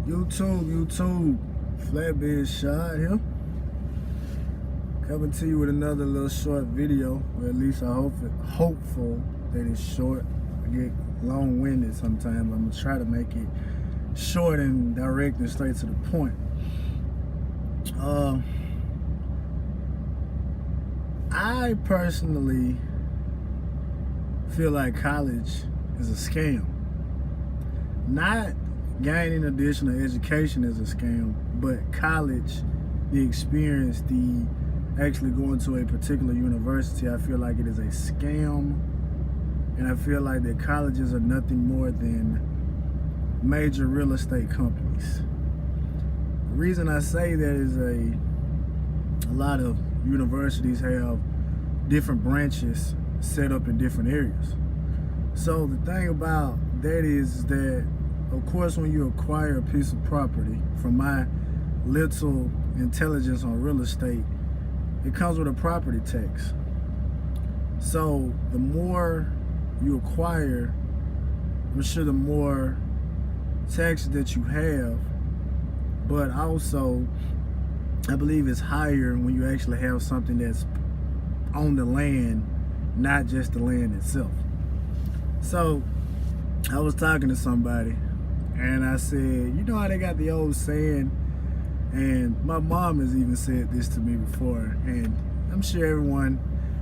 YouTube, Flatbed Shot here. Coming to you with another little short video, or at least I hopeful that it's short. I get long-winded sometimes. I'm gonna try to make it short and direct and straight to the point. I personally feel like college is a scam. Not gaining additional education is a scam, but college, the experience, the actually going to a particular university, I feel like it is a scam. And I feel like that colleges are nothing more than major real estate companies. The reason I say that is a lot of universities have different branches set up in different areas. So the thing about that is that, of course, when you acquire a piece of property, from my little intelligence on real estate, it comes with a property tax. So the more you acquire, I'm sure the more taxes that you have, but also I believe it's higher when you actually have something that's on the land, not just the land itself. So I was talking to somebody and I said, you know how they got the old saying, and my mom has even said this to me before, and I'm sure everyone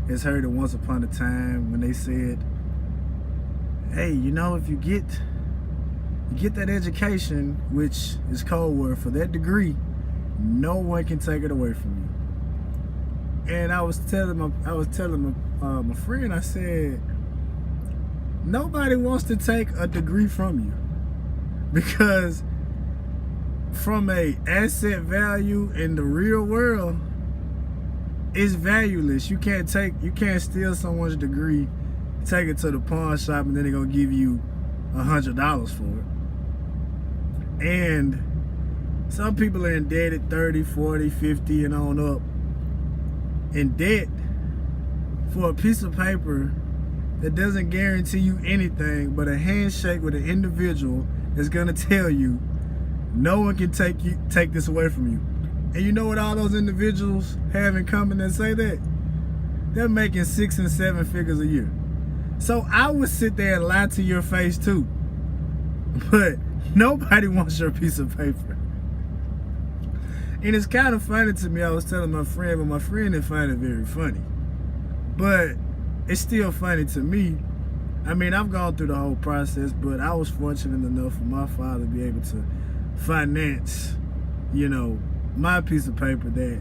has heard it once upon a time when they said, hey, you know, if you get that education, which is code word for that degree, no one can take it away from you. And I was telling my friend, I said, nobody wants to take a degree from you, because from a asset value in the real world, it's valueless. You can't steal someone's degree, take it to the pawn shop, and then they're gonna give you $100 for it. And some people are indebted 30, 40, 50 and on up, in debt for a piece of paper that doesn't guarantee you anything but a handshake with an individual that's gonna tell you no one can take this away from you. And you know what all those individuals have in common that say that? They're making 6 and 7 figures a year. So I would sit there and lie to your face too. But nobody wants your piece of paper. And it's kind of funny to me. I was telling my friend, but my friend didn't find it very funny. But it's still funny to me. I mean, I've gone through the whole process, but I was fortunate enough for my father to be able to finance, you know, my piece of paper that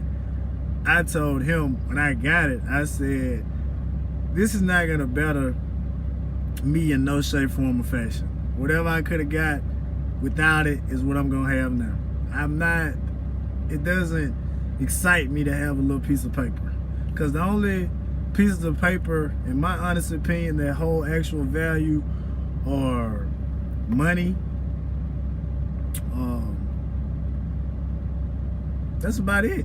I told him when I got it. I said, this is not gonna better me in no shape, form, or fashion. Whatever I could have got without it is what I'm gonna have now. It doesn't excite me to have a little piece of paper, because the only pieces of paper, in my honest opinion, that hold actual value are money. That's about it.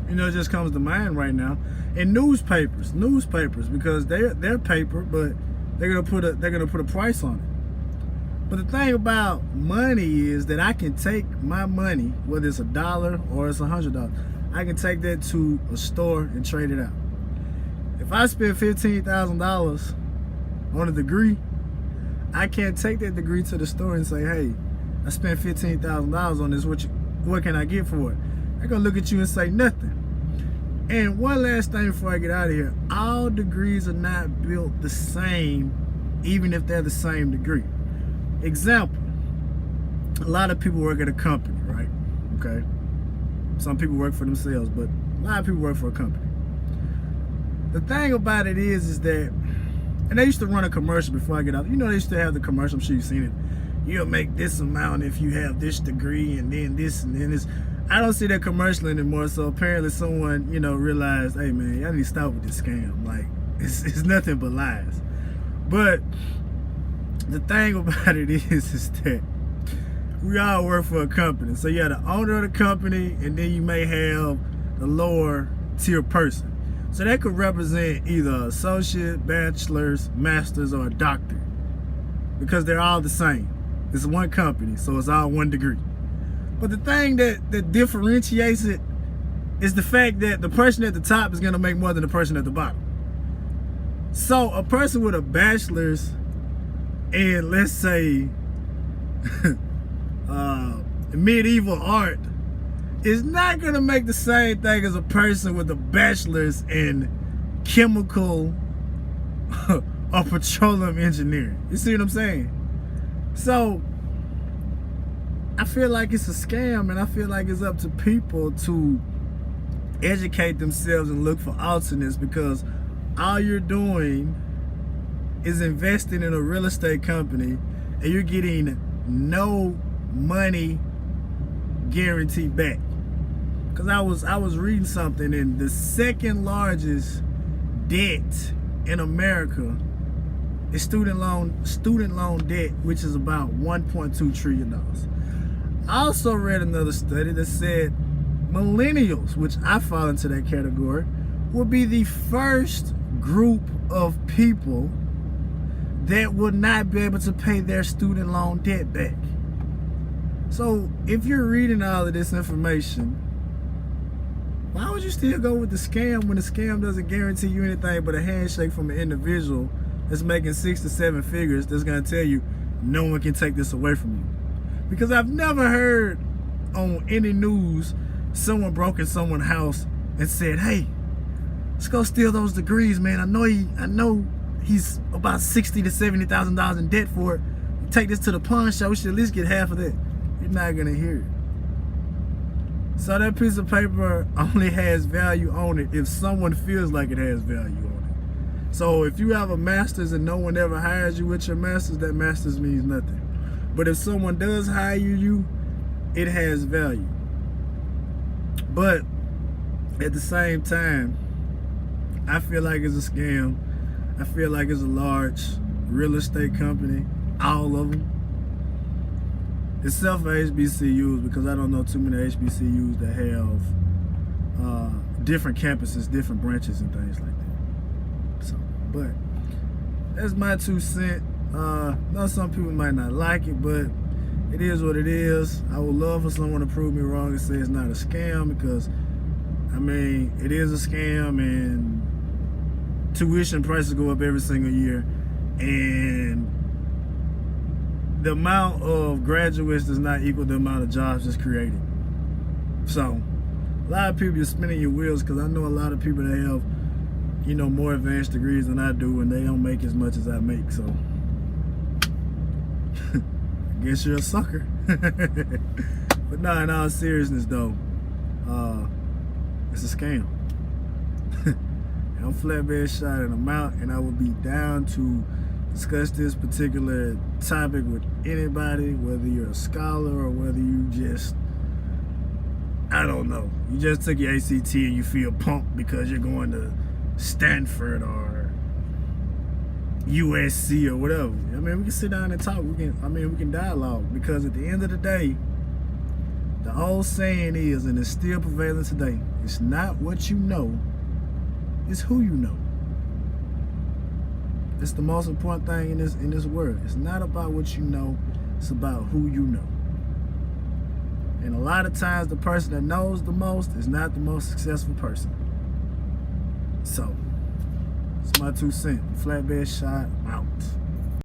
You know, it just comes to mind right now. And newspapers, because they're paper, but they're gonna put a price on it. But the thing about money is that I can take my money, whether it's $1 or it's $100, I can take that to a store and trade it out. If I spend $15,000 on a degree, I can't take that degree to the store and say, hey, I spent $15,000 on this, what can I get for it? They're gonna look at you and say nothing. And one last thing before I get out of here, all degrees are not built the same, even if they're the same degree. Example, a lot of people work at a company, right? Okay. Some people work for themselves, but a lot of people work for a company. The thing about it is that, and they used to run a commercial before I get out. You know, they used to have the commercial, I'm sure you've seen it. You'll make this amount if you have this degree, and then this, and then this. I don't see that commercial anymore, so apparently someone, you know, realized, hey man, y'all need to stop with this scam. Like, it's nothing but lies. But the thing about it is that we all work for a company. So you have the owner of the company, and then you may have the lower tier person. So that could represent either associate, bachelor's, master's, or a doctor, because they're all the same. It's one company, so it's all one degree. But the thing that differentiates it is the fact that the person at the top is going to make more than the person at the bottom. So a person with a bachelor's in, let's say, medieval art is not going to make the same thing as a person with a bachelor's in chemical or petroleum engineering. You see what I'm saying? So I feel like it's a scam, and I feel like it's up to people to educate themselves and look for alternates, because all you're doing is investing in a real estate company and you're getting no money guaranteed back. Because I was reading something, and the second largest debt in America is student loan debt, which is about $1.2 trillion. I also read another study that said millennials, which I fall into that category, will be the first group of people that would not be able to pay their student loan debt back. So if you're reading all of this information, why would you still go with the scam when the scam doesn't guarantee you anything but a handshake from an individual that's making 6 to 7 figures that's going to tell you no one can take this away from you? Because I've never heard on any news someone broke in someone's house and said, hey, let's go steal those degrees, man. I know he's about $60,000 to $70,000 in debt for it. Take this to the pawn shop. We should at least get half of that. You're not gonna hear it. So that piece of paper only has value on it if someone feels like it has value on it. So if you have a master's and no one ever hires you with your master's, that master's means nothing. But if someone does hire you, it has value. But at the same time, I feel like it's a scam. I feel like it's a large real estate company, all of them. Except for HBCUs, because I don't know too many HBCUs that have different campuses, different branches and things like that. So, but that's my 2 cents. Know some people might not like it, but it is what it is. I would love for someone to prove me wrong and say it's not a scam, because I mean, it is a scam, and tuition prices go up every single year, and the amount of graduates does not equal the amount of jobs that's created. So a lot of people are spinning your wheels, because I know a lot of people that have, you know, more advanced degrees than I do, and they don't make as much as I make. So I guess you're a sucker. But no, in all seriousness though, it's a scam. I'm Flatbed Shot, and I'm out, and I will be down to discuss this particular topic with anybody, whether you're a scholar or whether you just, I don't know, you just took your ACT and you feel pumped because you're going to Stanford or USC or whatever. I mean, we can sit down and talk. We can dialogue, because at the end of the day, the old saying is, and it's still prevailing today, it's not what you know, it's who you know. It's the most important thing in this world. It's not about what you know, it's about who you know. And a lot of times the person that knows the most is not the most successful person. So, it's my 2 cents. Flatbed Shot, out.